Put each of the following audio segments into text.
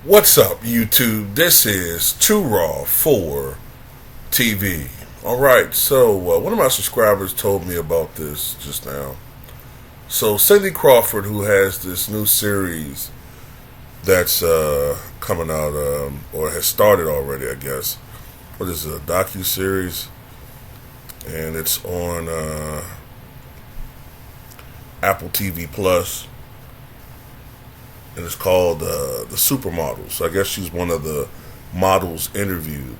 What's up, YouTube? This is Too Raw for TV. Alright, so one of my subscribers told me about this just now. So, Cindy Crawford, who has this new series that's coming out, or has started already, I guess. What is it, a docu-series? And it's on Apple TV Plus. And it's called The Supermodel. So I guess she's one of the models interviewed.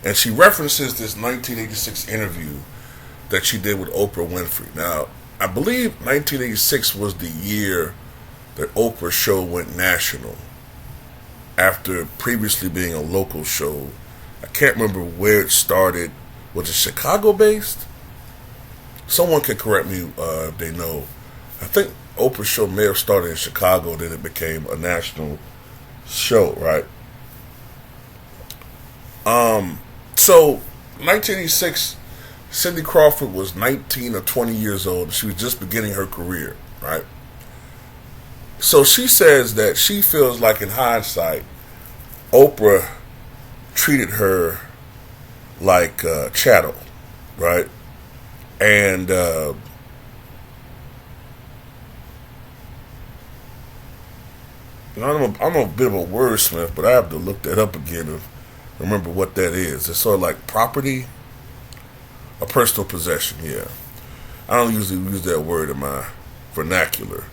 And she references this 1986 interview that she did with Oprah Winfrey. Now, I believe 1986 was the year that Oprah's show went national after previously being a local show. I can't remember where it started. Was it Chicago-based? Someone can correct me if they know. I think Oprah's show may have started in Chicago, then it became a national show, right? So 1986, Cindy Crawford was 19 or 20 years old. She was just beginning her career, right? So she says that she feels like, in hindsight, Oprah treated her like chattel, right? And I'm a bit of a wordsmith, but I have to look that up again to remember what that is. It's sort of like property, a personal possession, yeah. I don't usually use that word in my vernacular,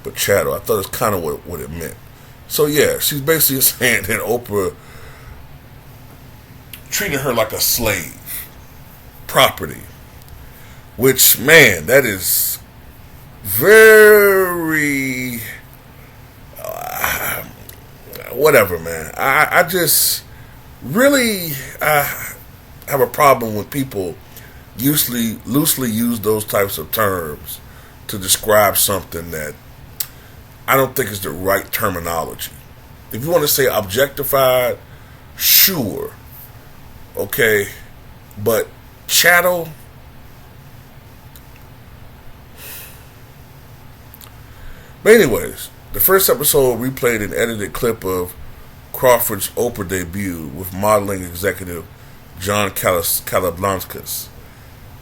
but chattel, I thought it's kind of what it meant. So yeah, she's basically saying that Oprah treated her like a slave, property, which, man, that is very... whatever, man. I just really have a problem when people loosely use those types of terms to describe something that I don't think is the right terminology. If you want to say objectified, sure, okay, but chattel. But anyways, the first episode replayed an edited clip of Crawford's Oprah debut with modeling executive John Calablancas.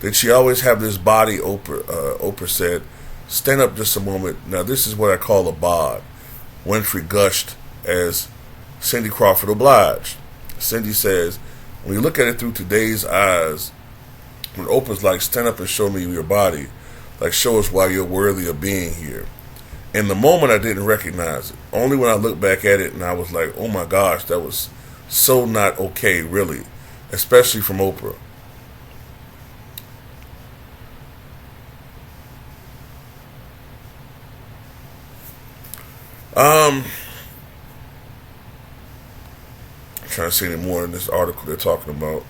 Did she always have this body? Oprah said, "Stand up just a moment. Now this is what I call a bod." Winfrey gushed as Cindy Crawford obliged. Cindy says, "When you look at it through today's eyes, when Oprah's like, 'Stand up and show me your body,' like, show us why you're worthy of being here. In the moment, I didn't recognize it. Only when I looked back at it and I was like, oh my gosh, that was so not okay, really. Especially from Oprah." I'm trying to see any more in this article they're talking about.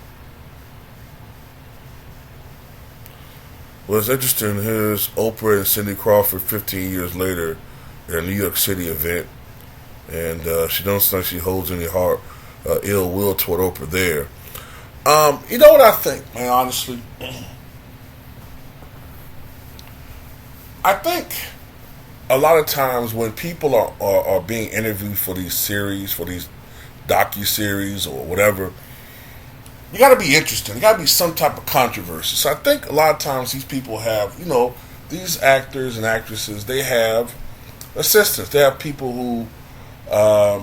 What's interesting, here's Oprah and Cindy Crawford 15 years later at a New York City event. And she don't think she holds any ill will toward Oprah there. You know what I think, man, honestly? I think a lot of times when people are being interviewed for these series, for these docu-series or whatever, you got to be interesting. There got to be some type of controversy. So I think a lot of times these people have, these actors and actresses, they have assistants. They have people who are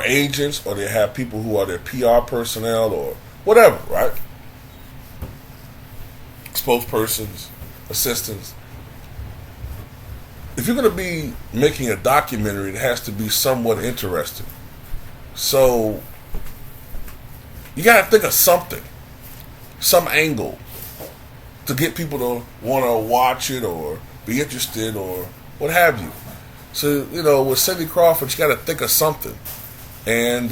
agents, or they have people who are their PR personnel or whatever, right? Spokespersons, assistants. If you're going to be making a documentary, it has to be somewhat interesting. So you got to think of something, some angle to get people to want to watch it or be interested or what have you. So, with Cindy Crawford, you got to think of something. And,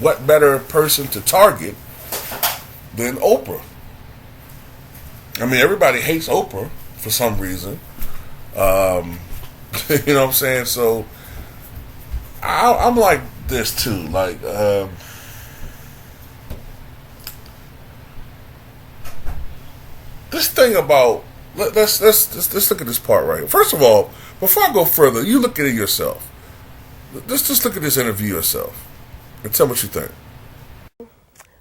what better person to target than Oprah? I mean, everybody hates Oprah for some reason. You know what I'm saying? So, I'm like this too. Like, this thing about Let's look at this part right here. First of all, before I go further, you look at it yourself. Let's just look at this interview yourself and tell me what you think.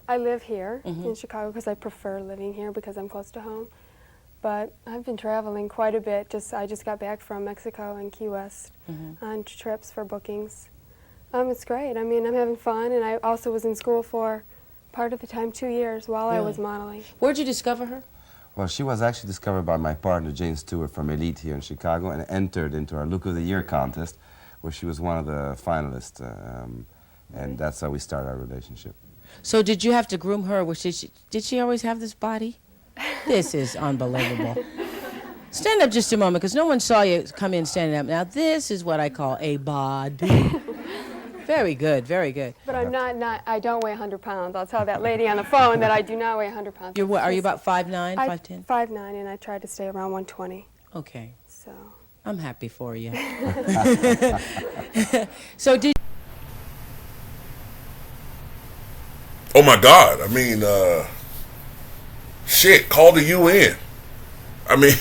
I live here in Chicago because I prefer living here because I'm close to home. But I've been traveling quite a bit. I just got back from Mexico and Key West on trips for bookings. It's great. I mean, I'm having fun, and I also was in school for part of the time, 2 years, while I was modeling. Where'd you discover her? Well, she was actually discovered by my partner, Jane Stewart, from Elite here in Chicago, and entered into our Look of the Year contest, where she was one of the finalists, and that's how we started our relationship. So did you have to groom her? Did she always have this body? This is unbelievable. Stand up just a moment, because no one saw you come in standing up. Now, this is what I call a body. Very good, very good. But I'm I don't weigh 100 pounds. I'll tell that lady on the phone that I do not weigh 100 pounds. Are you about 5'9", 5'10"? 5'9", and I try to stay around 120. Okay. So. I'm happy for you. So did... Oh my God! I mean, shit. Call the UN. I mean,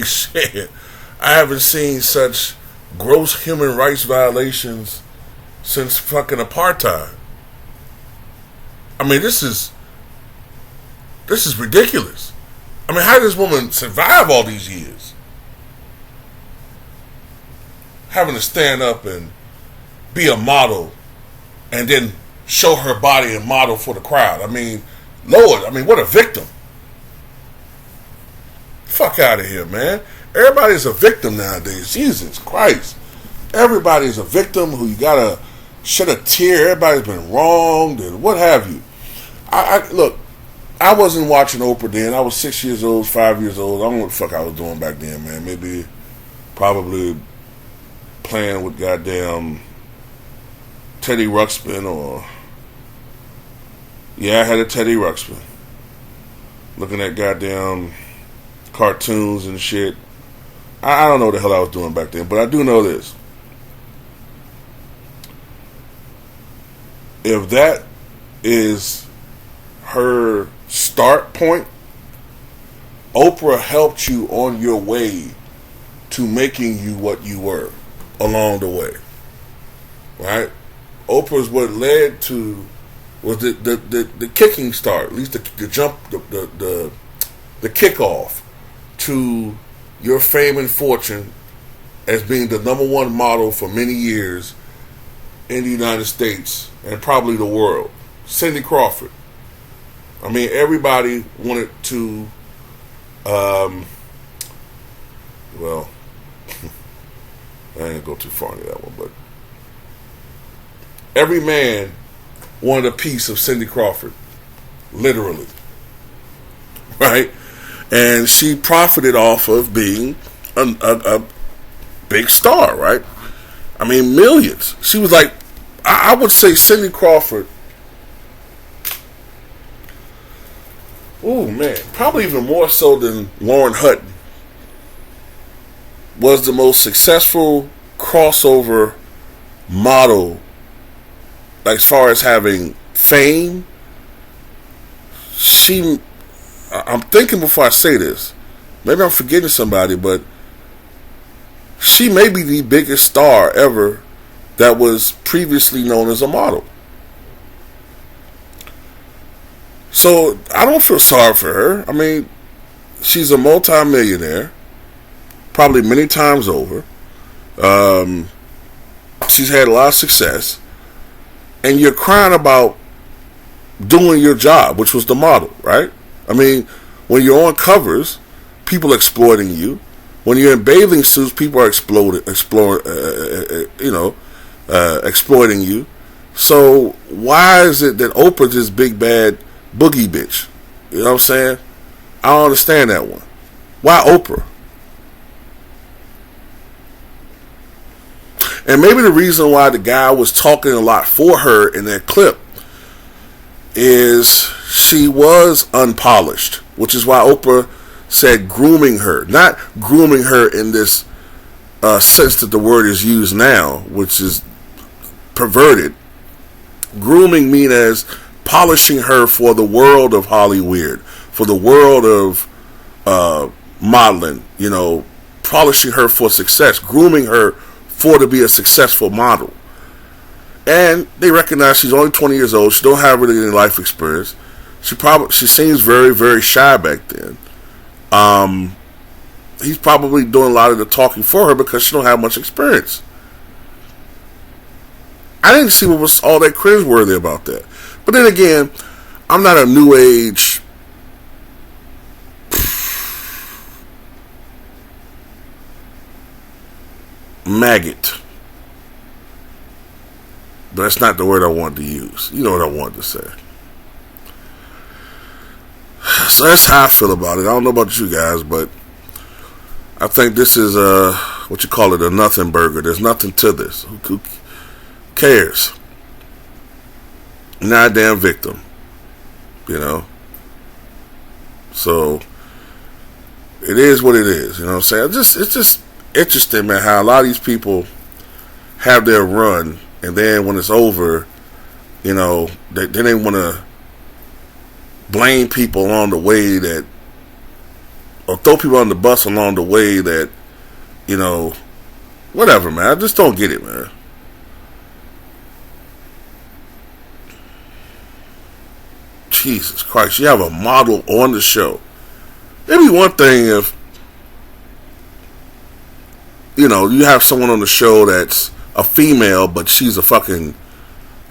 shit. I haven't seen such gross human rights violations since fucking apartheid. I mean, this is ridiculous. I mean, how did this woman survive all these years? Having to stand up and be a model and then show her body and model for the crowd. I mean, Lord, I mean, what a victim. Fuck out of here, man. Everybody's a victim nowadays. Jesus Christ. Everybody's a victim who you gotta shed a tear. Everybody's been wronged and what have you. Look, I wasn't watching Oprah then. I was 6 years old, 5 years old. I don't know what the fuck I was doing back then, man. Maybe, probably playing with goddamn Teddy Ruxpin or... Yeah, I had a Teddy Ruxpin. Looking at goddamn cartoons and shit. I don't know what the hell I was doing back then, but I do know this. If that is her start point, Oprah helped you on your way to making you what you were along the way. Right? Oprah's what led to was the kicking start, at least the jump, the kickoff to your fame and fortune as being the #1 model for many years in the United States and probably the world. Cindy Crawford. I mean, everybody wanted to, well, I ain't gonna go too far into that one, but every man wanted a piece of Cindy Crawford, literally, right? And she profited off of being a big star, right? I mean, millions. She was like, I would say Cindy Crawford, oh man, probably even more so than Lauren Hutton, was the most successful crossover model as far as having fame. I'm thinking before I say this, maybe I'm forgetting somebody, but she may be the biggest star ever that was previously known as a model. So I don't feel sorry for her. I mean, she's a multi-millionaire, probably many times over. She's had a lot of success. And you're crying about doing your job, which was the model, right? I mean, when you're on covers, people exploiting you. When you're in bathing suits, people are exploiting you. So why is it that Oprah's this big bad boogie bitch? You know what I'm saying? I don't understand that one. Why Oprah? And maybe the reason why the guy was talking a lot for her in that clip is she was unpolished, which is why Oprah said grooming her. Not grooming her in this sense that the word is used now, which is perverted. Grooming mean as polishing her for the world of Hollywood, for the world of modeling, polishing her for success, grooming her to be a successful model. And they recognize she's only 20 years old. She don't have really any life experience. She seems very, very shy back then. He's probably doing a lot of the talking for her because she don't have much experience. I didn't see what was all that cringeworthy about that. But then again, I'm not a new age maggot. But that's not the word I wanted to use. You know what I wanted to say. So that's how I feel about it. I don't know about you guys, but I think this is what you call it, a nothing burger. There's nothing to this. Who cares? Not a damn victim. So it is what it is. You know what I'm saying? It's just interesting, man, how a lot of these people have their run, and then when it's over, then they want to blame people along the way that, or throw people on the bus along the way that, whatever, man. I just don't get it, man. Jesus Christ, you have a model on the show. It'd be one thing if, you have someone on the show that's a female, but she's a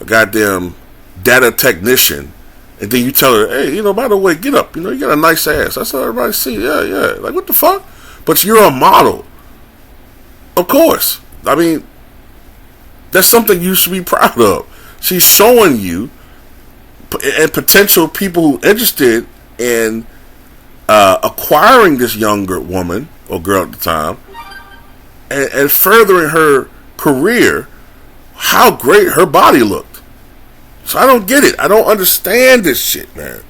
goddamn data technician. And then you tell her, hey, by the way, get up. You got a nice ass. That's what everybody see. Yeah. Like, what the fuck? But you're a model. Of course. I mean, that's something you should be proud of. She's showing you and potential people who are interested in acquiring this younger woman or girl at the time and furthering her career, how great her body looked. So I don't get it. I don't understand this shit, man.